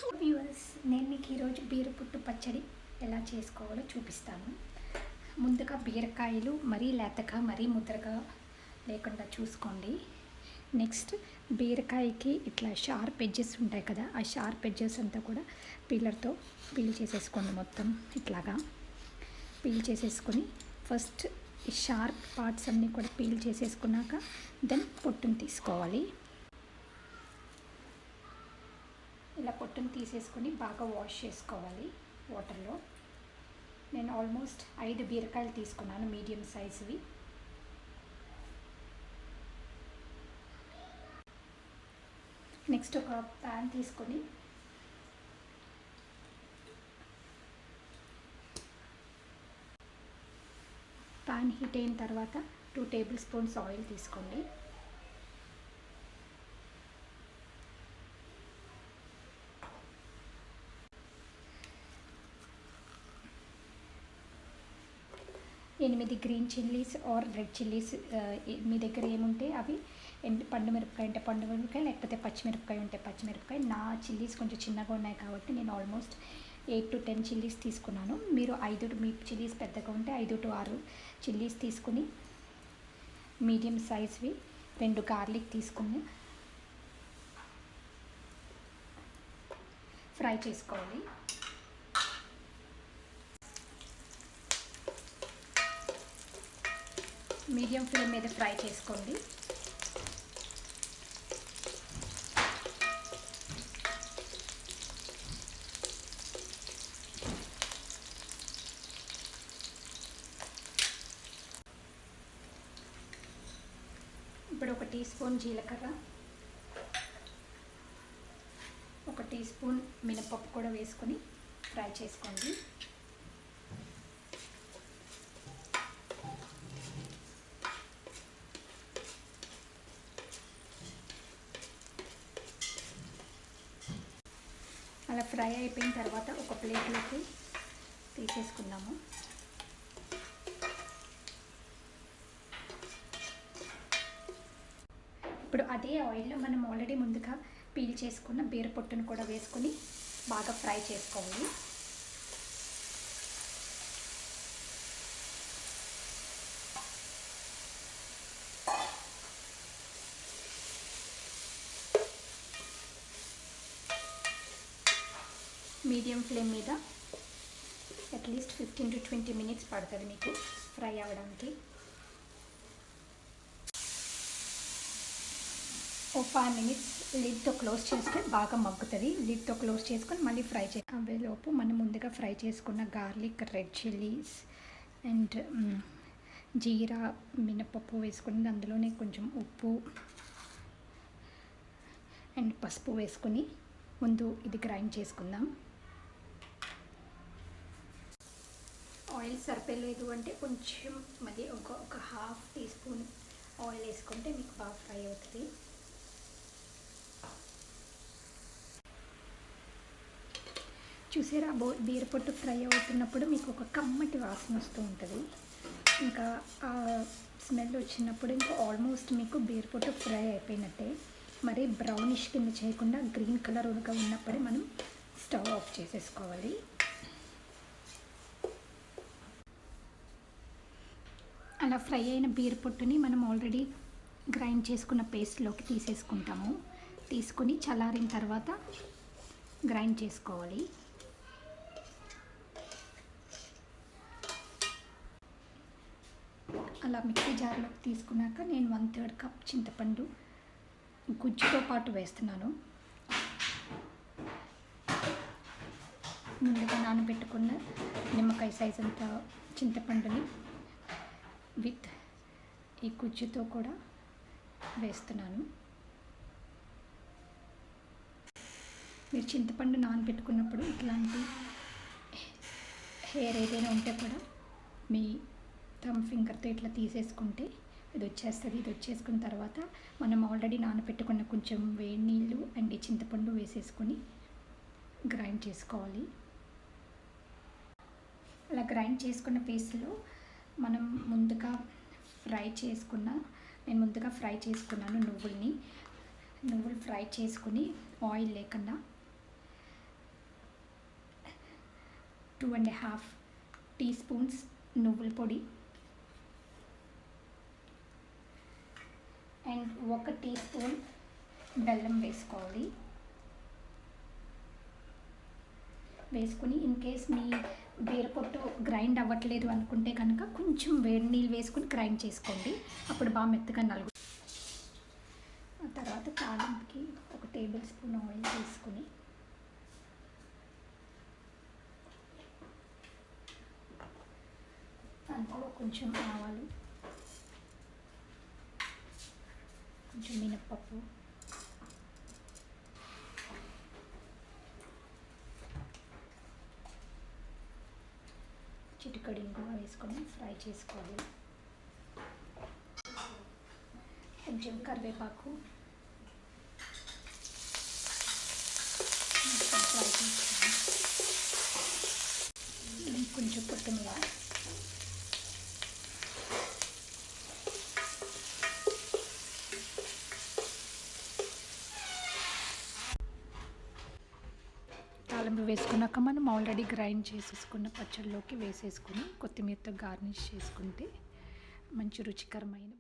Viewers, నేను మీకు ఈరోజు బీరపుట్టు పచ్చడి ఎలా చేసుకోవాలో చూపిస్తాను. ముందుగా బీరకాయలు మరీ లేతగా మరీ ముద్రగా లేకుండా చూసుకోండి. నెక్స్ట్ బీరకాయకి ఇట్లా షార్ప్ ఎడ్జెస్ ఉంటాయి కదా, ఆ షార్ప్ ఎడ్జెస్ అంతా కూడా పీలర్తో పీల్ చేసేసుకోండి. మొత్తం ఇట్లాగా పీల్ చేసేసుకొని ఫస్ట్ ఈ షార్ప్ పార్ట్స్ అన్నీ కూడా పీల్ చేసేసుకున్నాక దెన్ పొట్టును తీసుకోవాలి. ఇలా పొట్టును తీసేసుకొని బాగా వాష్ చేసుకోవాలి వాటర్లో. నేను ఆల్మోస్ట్ 5 బీరకాయలు తీసుకున్నాను, మీడియం సైజువి. నెక్స్ట్ ఒక ప్యాన్ తీసుకొని ప్యాన్ హీట్ అయిన తర్వాత 2 టేబుల్ స్పూన్స్ ఆయిల్ తీసుకోండి. 8 green chillies or red chillies, మీ దగ్గర ఏముంటే అవి. పండు మిరపకాయ అంటే పండు మిరపకాయ, లేకపోతే పచ్చిమిరపకాయ ఉంటే పచ్చిమిరపకాయ. నా చిల్లీస్ కొంచెం చిన్నగా ఉన్నాయి కాబట్టి నేను ఆల్మోస్ట్ 8 to 10 చిల్లీస్ తీసుకున్నాను. మీరు మీ చిల్లీస్ పెద్దగా ఉంటే 5 to 6 చిల్లీస్ తీసుకుని మీడియం సైజ్వి 2 గార్లిక్ తీసుకుని ఫ్రై చేసుకోవాలి. మీడియం ఫ్లేమ్ మీద ఫ్రై చేసుకోండి. ఇప్పుడు 1 టీ స్పూన్ జీలకర్ర, 1 టీ స్పూన్ మినపప్పు కూడా వేసుకొని ఫ్రై చేసుకోండి. అలా ఫ్రై అయిపోయిన తర్వాత ఒక ప్లేట్లోకి తీసేసుకుందాము. ఇప్పుడు అదే ఆయిల్లో మనం ఆల్రెడీ ముందుగా పీల్ చేసుకున్న బీరపొట్టును కూడా వేసుకొని బాగా ఫ్రై చేసుకోవాలి. మీడియం ఫ్లేమ్ మీద అట్లీస్ట్ 15 to 20 మినిట్స్ పడుతుంది మీకు ఫ్రై అవ్వడానికి. ఒక 5 మినిట్స్ లిడ్తో క్లోజ్ చేస్తే బాగా మగ్గుతుంది. లిడ్తో క్లోజ్ చేసుకొని మళ్ళీ ఫ్రై అవేలోపు మనం ముందుగా ఫ్రై చేసుకున్న గార్లిక్, రెడ్ చిల్లీస్ అండ్ జీరా, మినపప్పు వేసుకుని అందులోనే కొంచెం ఉప్పు అండ్ పసుపు వేసుకొని ముందు ఇది గ్రైండ్ చేసుకుందాం. ఆయిల్ సరిపోలేదు అంటే కొంచెం మళ్ళీ ఒక హాఫ్ టీ స్పూన్ ఆయిల్ వేసుకుంటే మీకు బాగా ఫ్రై అవుతుంది. చూసారా, బీరపొట్టు ఫ్రై అవుతున్నప్పుడు మీకు ఒక కమ్మటి వాసన వస్తూ ఉంటుంది. ఇంకా ఆ స్మెల్ వచ్చినప్పుడు ఇంకా ఆల్మోస్ట్ మీకు బీరపొట్టు ఫ్రై అయిపోయినట్టే. మరి బ్రౌనిష్ కింద చేయకుండా గ్రీన్ కలర్గా ఉన్నప్పుడే మనం స్టవ్ ఆఫ్ చేసేసుకోవాలి. అలా ఫ్రై అయిన బీరపొట్టుని మనం ఆల్రెడీ గ్రైండ్ చేసుకున్న పేస్ట్లోకి తీసేసుకుంటాము. తీసుకొని చల్లారిన తర్వాత గ్రైండ్ చేసుకోవాలి. అలా మిక్సీ జార్లోకి తీసుకున్నాక నేను 1/3 కప్ చింతపండు గుజ్జుతో పాటు వేస్తున్నాను. ముందుగా నానబెట్టుకున్న నిమ్మకాయ సైజ్ అంత చింతపండుని విత్ ఈ గుజ్జుతో కూడా వేస్తున్నాను. మీరు చింతపండు నానబెట్టుకున్నప్పుడు ఇట్లాంటి హెయిర్ ఏదైనా ఉంటే కూడా మీ థంబ్ ఫింగర్తో ఇట్లా తీసేసుకుంటే ఇది వచ్చేస్తుంది. ఇది వచ్చేసుకున్న తర్వాత మనం ఆల్రెడీ నానబెట్టుకున్న కొంచెం వేడి నీళ్ళు అండ్ ఈ చింతపండు వేసేసుకొని గ్రైండ్ చేసుకోవాలి. అలా గ్రైండ్ చేసుకున్న పేస్ట్లో మనం ముందుగా నేను ముందుగా ఫ్రై చేసుకున్నాను నువ్వులు ఫ్రై చేసుకుని ఆయిల్ లేకుండా 2.5 టీ స్పూన్స్ నువ్వుల పొడి అండ్ 1 టీ స్పూన్ బెల్లం వేసుకోవాలి. వేసుకుని ఇన్ కేస్ మీ బీరపొట్టు గ్రైండ్ అవ్వట్లేదు అనుకుంటే కనుక కొంచెం వేడి నీళ్ళు వేసుకుని గ్రైండ్ చేసుకోండి, అప్పుడు బాగా మెత్తగా నలుగు. ఆ తర్వాత తాలింపుకి 1 టేబుల్ స్పూన్ ఆయిల్ వేసుకుని అందులో కొంచెం ఆవాలు, కొంచెం మినప్పప్పు, చిటికెడు ఇంగువ వేసుకొని ఫ్రై చేసుకోవాలి. కొంచెం కరివేపాకు ఫ్రై చేసుకోవాలి. కొంచెం కొత్తిమీర, తాలింపు వేసుకున్నాక మనం ఆల్రెడీ గ్రైండ్ చేసేసుకున్న పచ్చళ్ళలోకి వేసేసుకుని కొత్తిమీరతో గార్నిష్ చేసుకుంటే మంచి రుచికరమైన